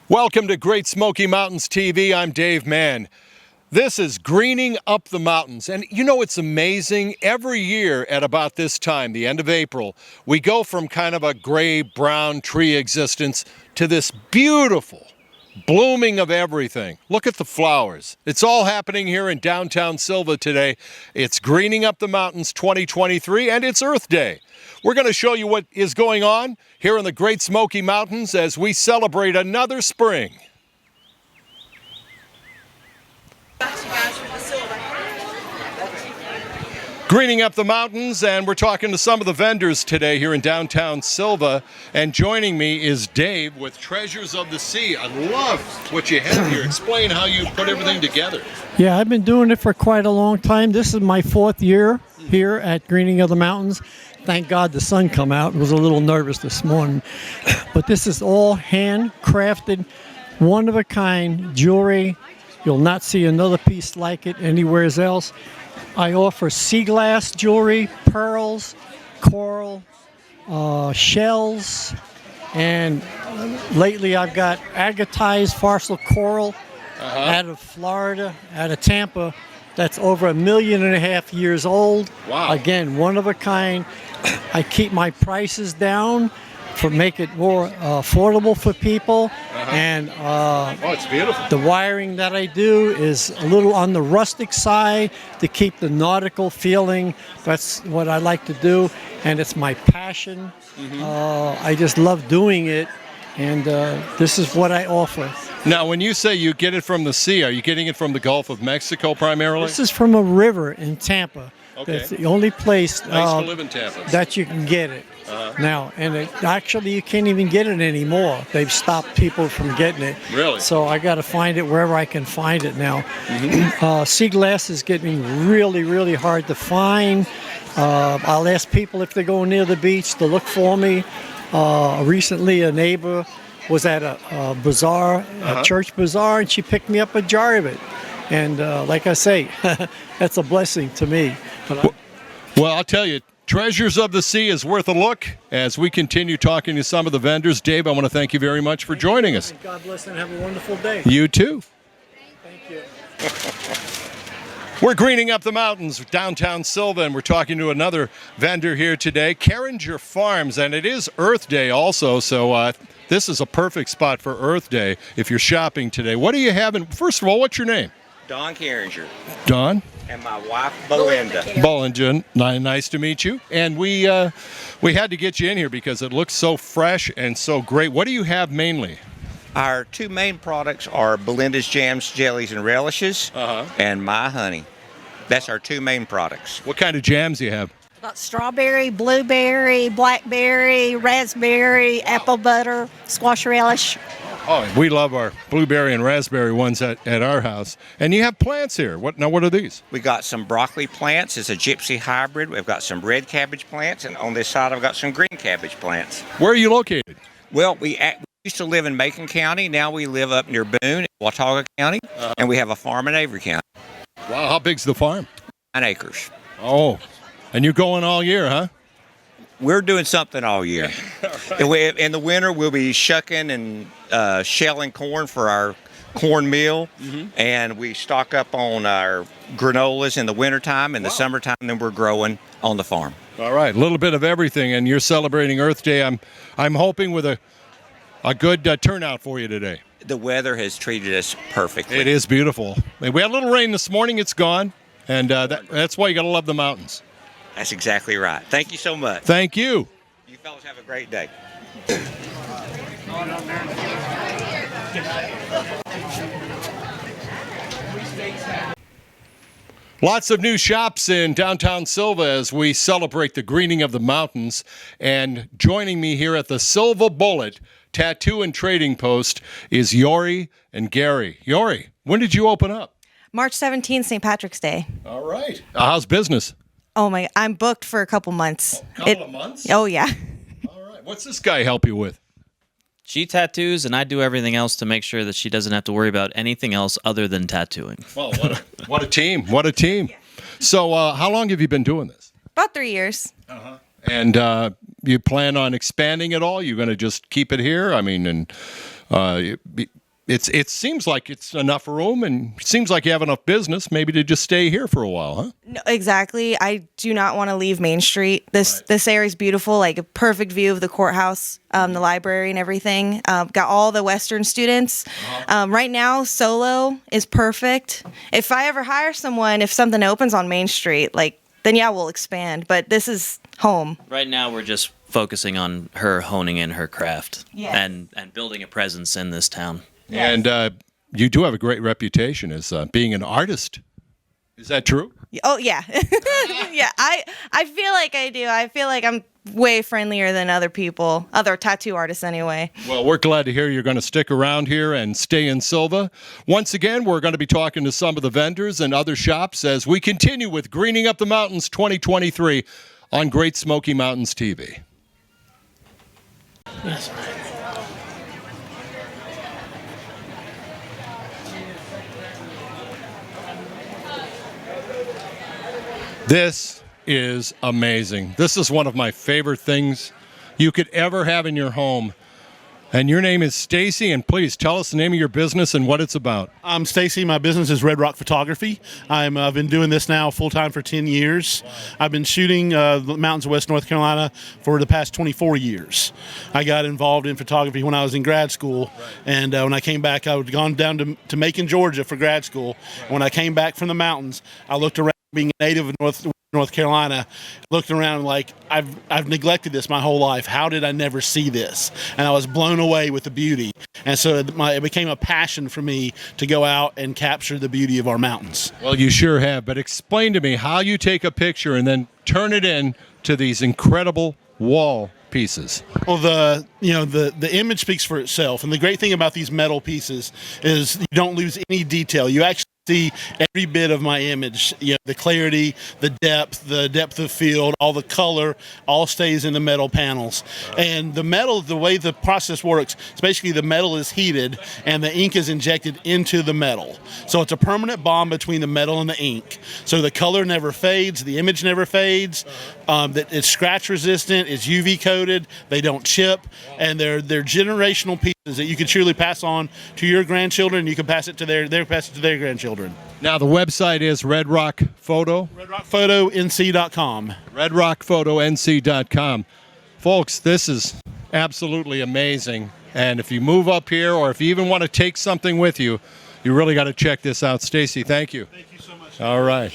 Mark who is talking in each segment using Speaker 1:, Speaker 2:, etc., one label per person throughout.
Speaker 1: Welcome to Great Smoky Mountains TV. I'm Dave Mann. This is Greening Up the Mountains. And you know, it's amazing. Every year at about this time, the end of April, we go from kind of a gray-brown tree existence to this beautiful blooming of everything. Look at the flowers. It's all happening here in downtown Sylva today. It's Greening Up the Mountains 2023, and it's Earth Day. We're going to show you what is going on here in the Great Smoky Mountains as we celebrate another spring. Greening Up the Mountains, and we're talking to some of the vendors today here in downtown Sylva. And joining me is Dave with Treasures of the Sea. I love what you have here. Explain how you put everything together.
Speaker 2: Yeah, I've been doing it for quite a long time. This is my 4th year here at Greening of the Mountains. Thank God the sun come out. I was a little nervous this morning. But this is all handcrafted, one-of-a-kind jewelry. You'll not see another piece like it anywhere else. I offer sea glass jewelry, pearls, coral, shells, and lately I've got agatized fossil coral out of Florida, out of Tampa. That's over 1.5 million years old.
Speaker 1: Wow.
Speaker 2: Again, one of a kind. I keep my prices down for make it more affordable for people. And
Speaker 1: it's beautiful.
Speaker 2: the wiring that I do is a little on the rustic side to keep the nautical feeling. That's what I like to do, and it's my passion. I just love doing it, and this is what I offer.
Speaker 1: Now, when you say you get it from the sea, are you getting it from the Gulf of Mexico primarily?
Speaker 2: This is from a river in Tampa.
Speaker 1: Okay.
Speaker 2: That's the only place
Speaker 1: I used to live in Tampa.
Speaker 2: that you can get it now. And actually, you can't even get it anymore. They've stopped people from getting it.
Speaker 1: Really?
Speaker 2: So I got to find it wherever I can find it now. Sea glass is getting really, really hard to find. I'll ask people if they're going near the beach to look for me. Recently, a neighbor was at a bazaar, a church bazaar, and she picked me up a jar of it. And like I say, that's a blessing to me.
Speaker 1: Well, I'll tell you, Treasures of the Sea is worth a look as we continue talking to some of the vendors. Dave, I want to thank you very much for joining us.
Speaker 2: God bless and have a wonderful day.
Speaker 1: You too.
Speaker 2: Thank you.
Speaker 1: We're greening up the mountains, downtown Sylva, and we're talking to another vendor here today, Carringer Farms, and it is Earth Day also, so this is a perfect spot for Earth Day if you're shopping today. What do you have? First of all, what's your name?
Speaker 3: Don Carringer.
Speaker 1: Don?
Speaker 3: And my wife, Belinda.
Speaker 1: Belinda, nice to meet you. And we had to get you in here because it looks so fresh and so great. What do you have mainly?
Speaker 3: Our two main products are Belinda's jams, jellies, and relishes, and my honey. That's our two main products.
Speaker 1: What kind of jams do you have?
Speaker 4: Got strawberry, blueberry, blackberry, raspberry, apple butter, squash relish.
Speaker 1: Oh, we love our blueberry and raspberry ones at our house. And you have plants here. What are these?
Speaker 3: We got some broccoli plants. It's a gypsy hybrid. We've got some red cabbage plants, and on this side I've got some green cabbage plants.
Speaker 1: Where are you located?
Speaker 3: Well, we used to live in Macon County. Now we live up near Boone, Watauga County, and we have a farm in Avery County.
Speaker 1: Wow, how big's the farm?
Speaker 3: 9 acres.
Speaker 1: Oh, and you're going all year, huh?
Speaker 3: We're doing something all year. Right. In the winter, we'll be shucking and shelling corn for our corn meal, and we stock up on our granolas in the wintertime. In the summertime, then we're growing on the farm.
Speaker 1: All right, a little bit of everything, and you're celebrating Earth Day. I'm hoping with a good turnout for you today.
Speaker 3: The weather has treated us perfectly.
Speaker 1: It is beautiful. We had a little rain this morning. It's gone, and that's why you got to love the mountains.
Speaker 3: That's exactly right. Thank you so much.
Speaker 1: Thank you.
Speaker 3: You fellas have a great day.
Speaker 1: Lots of new shops in downtown Sylva as we celebrate the greening of the mountains. And joining me here at the Sylva Bullet Tattoo and Trading Post is Yori and Gary. Yori, when did you open up?
Speaker 4: March 17th, St. Patrick's Day.
Speaker 1: All right. How's business?
Speaker 4: Oh my, I'm booked for a couple months.
Speaker 1: Couple of months?
Speaker 4: Oh yeah.
Speaker 1: All right. What's this guy help you with?
Speaker 5: She tattoos, and I do everything else to make sure that she doesn't have to worry about anything else other than tattooing.
Speaker 1: Well, what a team. What a team. So how long have you been doing this?
Speaker 4: About 3 years.
Speaker 1: And you plan on expanding it all? You're going to just keep it here? I mean, and It seems like it's enough room, and it seems like you have enough business maybe to just stay here for a while, huh?
Speaker 4: No, exactly. I do not want to leave Main Street. This area is beautiful, like a perfect view of the courthouse, the library, and everything. Got all the Western students. Right now, solo is perfect. If I ever hire someone, if something opens on Main Street, then yeah, we'll expand. But this is home.
Speaker 5: Right now, we're just focusing on her honing in her craft
Speaker 4: Yes.
Speaker 5: and building a presence in this town.
Speaker 1: And you do have a great reputation as being an artist. Is that true?
Speaker 4: Oh yeah, yeah. I feel like I do. I feel like I'm way friendlier than other people, other tattoo artists anyway.
Speaker 1: Well, we're glad to hear you're going to stick around here and stay in Sylva. Once again, we're going to be talking to some of the vendors and other shops as we continue with Greening Up the Mountains 2023 on Great Smoky Mountains TV.
Speaker 2: Yes.
Speaker 1: This is amazing. This is one of my favorite things you could ever have in your home. And your name is Stacy, and please tell us the name of your business and what it's about.
Speaker 6: I'm Stacy. My business is Red Rock Photography. I've been doing this now full-time for 10 years. I've been shooting the mountains of West North Carolina for the past 24 years. I got involved in photography when I was in grad school, and when I came back, I had gone down to Macon, Georgia for grad school. When I came back from the mountains, I looked around, being a native of North Carolina, looked around like I've neglected this my whole life. How did I never see this? And I was blown away with the beauty. And so it became a passion for me to go out and capture the beauty of our mountains.
Speaker 1: Well, you sure have, but explain to me how you take a picture and then turn it in to these incredible wall pieces.
Speaker 6: Well, the image speaks for itself, and the great thing about these metal pieces is you don't lose any detail. You actually see every bit of my image, the clarity, the depth of field, all the color, all stays in the metal panels. And the metal, the way the process works, is basically the metal is heated and the ink is injected into the metal. So it's a permanent bond between the metal and the ink. So the color never fades, the image never fades. That it's scratch resistant, it's UV coated, they don't chip, and they're generational pieces that you can truly pass on to your grandchildren. You can pass it to their grandchildren.
Speaker 1: Now, the website is Red Rock Photo.
Speaker 6: RedRockPhotoNC.com.
Speaker 1: RedRockPhotoNC.com. Folks, this is absolutely amazing. And if you move up here, or if you even want to take something with you, you really got to check this out. Stacy, thank you.
Speaker 6: Thank you so much.
Speaker 1: All right.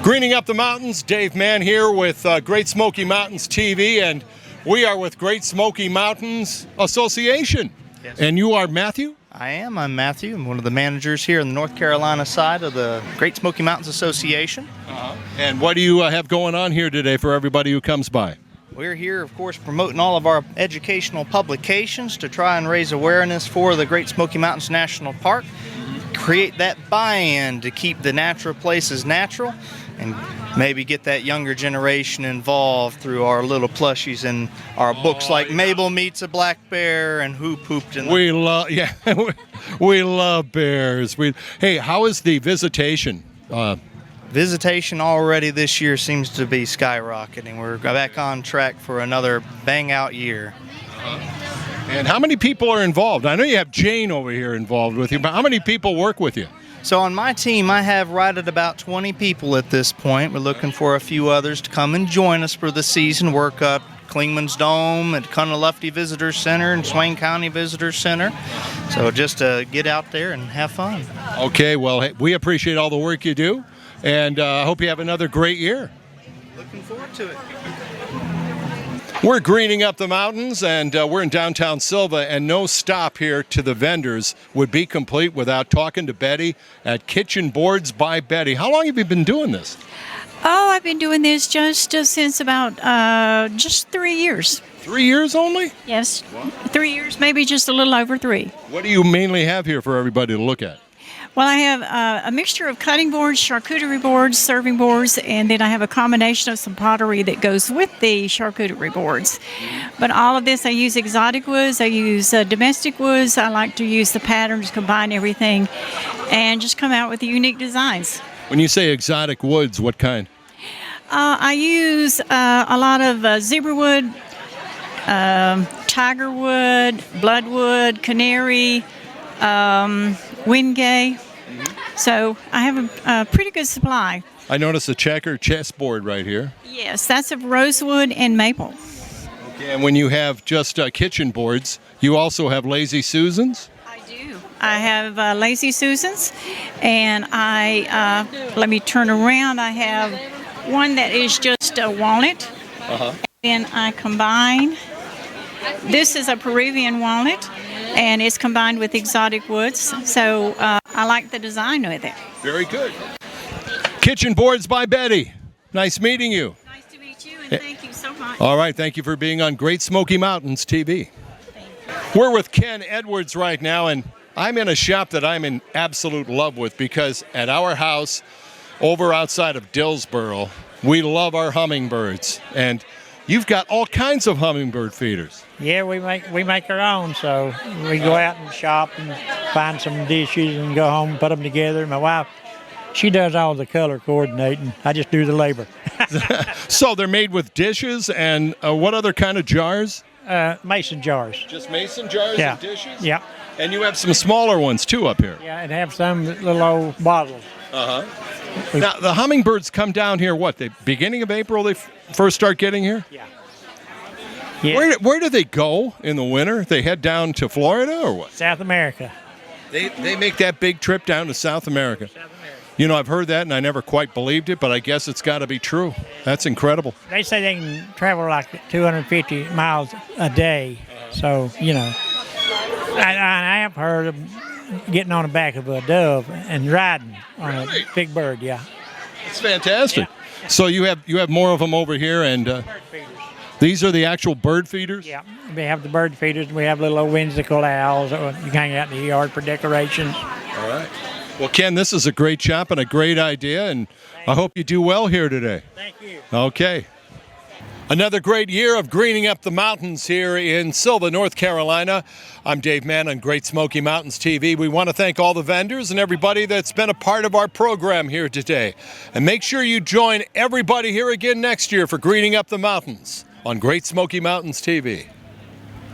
Speaker 1: Greening Up the Mountains, Dave Mann here with Great Smoky Mountains TV, and we are with Great Smoky Mountains Association.
Speaker 7: Yes.
Speaker 1: And you are Matthew?
Speaker 7: I am. I'm Matthew. I'm one of the managers here in the North Carolina side of the Great Smoky Mountains Association.
Speaker 1: And what do you have going on here today for everybody who comes by?
Speaker 7: We're here, of course, promoting all of our educational publications to try and raise awareness for the Great Smoky Mountains National Park, create that buy-in to keep the natural places natural, and maybe get that younger generation involved through our little plushies and our books like Mabel Meets a Black Bear and Who Pooped in the...
Speaker 1: We love, yeah, we love bears. Hey, how is the visitation?
Speaker 7: Visitation already this year seems to be skyrocketing. We're back on track for another bang-out year.
Speaker 1: And how many people are involved? I know you have Jane over here involved with you, but how many people work with you?
Speaker 7: So on my team, I have right at about 20 people at this point. We're looking for a few others to come and join us for the season, work up Klingman's Dome at Cunalufty Visitor Center and Swain County Visitor Center. So just to get out there and have fun.
Speaker 1: Okay, well, hey, we appreciate all the work you do, and I hope you have another great year.
Speaker 7: Looking forward to it.
Speaker 1: We're greening up the mountains, and we're in downtown Sylva, and no stop here to the vendors would be complete without talking to Betty at Kitchen Boards by Betty. How long have you been doing this?
Speaker 8: Oh, I've been doing this just since about just 3 years.
Speaker 1: 3 years only?
Speaker 8: Yes, 3 years, maybe just a little over 3.
Speaker 1: What do you mainly have here for everybody to look at?
Speaker 8: Well, I have a mixture of cutting boards, charcuterie boards, serving boards, and then I have a combination of some pottery that goes with the charcuterie boards. But all of this, I use exotic woods, I use domestic woods. I like to use the patterns, combine everything, and just come out with the unique designs.
Speaker 1: When you say exotic woods, what kind?
Speaker 8: I use a lot of zebra wood, tiger wood, bloodwood, canary, wingay. So I have a pretty good supply.
Speaker 1: I notice a checker chessboard right here.
Speaker 8: Yes, that's of rosewood and maple.
Speaker 1: Okay, and when you have just kitchen boards, you also have Lazy Susans?
Speaker 8: I do. I have Lazy Susans, and let me turn around. I have one that is just a walnut. And I combine. This is a Peruvian walnut, and it's combined with exotic woods. So I like the design with it.
Speaker 1: Very good. Kitchen boards by Betty. Nice meeting you.
Speaker 8: Nice to meet you, and thank you so much.
Speaker 1: All right, thank you for being on Great Smoky Mountains TV. We're with Ken Edwards right now, and I'm in a shop that I'm in absolute love with because at our house over outside of Dillsboro, we love our hummingbirds. And you've got all kinds of hummingbird feeders.
Speaker 9: Yeah, we make our own, so we go out and shop and find some dishes and go home and put them together. My wife, she does all the color coordinating. I just do the labor.
Speaker 1: So they're made with dishes and what other kind of jars?
Speaker 9: Mason jars.
Speaker 1: Just mason jars
Speaker 9: Yeah.
Speaker 1: and dishes?
Speaker 9: Yeah.
Speaker 1: And you have some smaller ones too up here.
Speaker 9: Yeah, and have some little old bottles.
Speaker 1: Now, the hummingbirds come down here, what, the beginning of April they first start getting here?
Speaker 9: Yeah.
Speaker 1: Where do they go in the winter? They head down to Florida or what?
Speaker 9: South America.
Speaker 1: They make that big trip down to South America. You know, I've heard that and I never quite believed it, but I guess it's got to be true. That's incredible.
Speaker 9: They say they can travel like 250 miles a day. So, you know, I have heard of getting on the back of a dove and riding on a big bird, yeah.
Speaker 1: It's fantastic.
Speaker 9: Yeah.
Speaker 1: So you have more of them over here, and
Speaker 9: Bird feeders.
Speaker 1: these are the actual bird feeders?
Speaker 9: Yeah, we have the bird feeders, and we have little whimsical owls that you can hang out in the yard for decorations.
Speaker 1: All right. Well, Ken, this is a great shop and a great idea, and I hope you do well here today.
Speaker 9: Thank you.
Speaker 1: Okay. Another great year of greening up the mountains here in Sylva, North Carolina. I'm Dave Mann on Great Smoky Mountains TV. We want to thank all the vendors and everybody that's been a part of our program here today. And make sure you join everybody here again next year for Greening Up the Mountains on Great Smoky Mountains TV.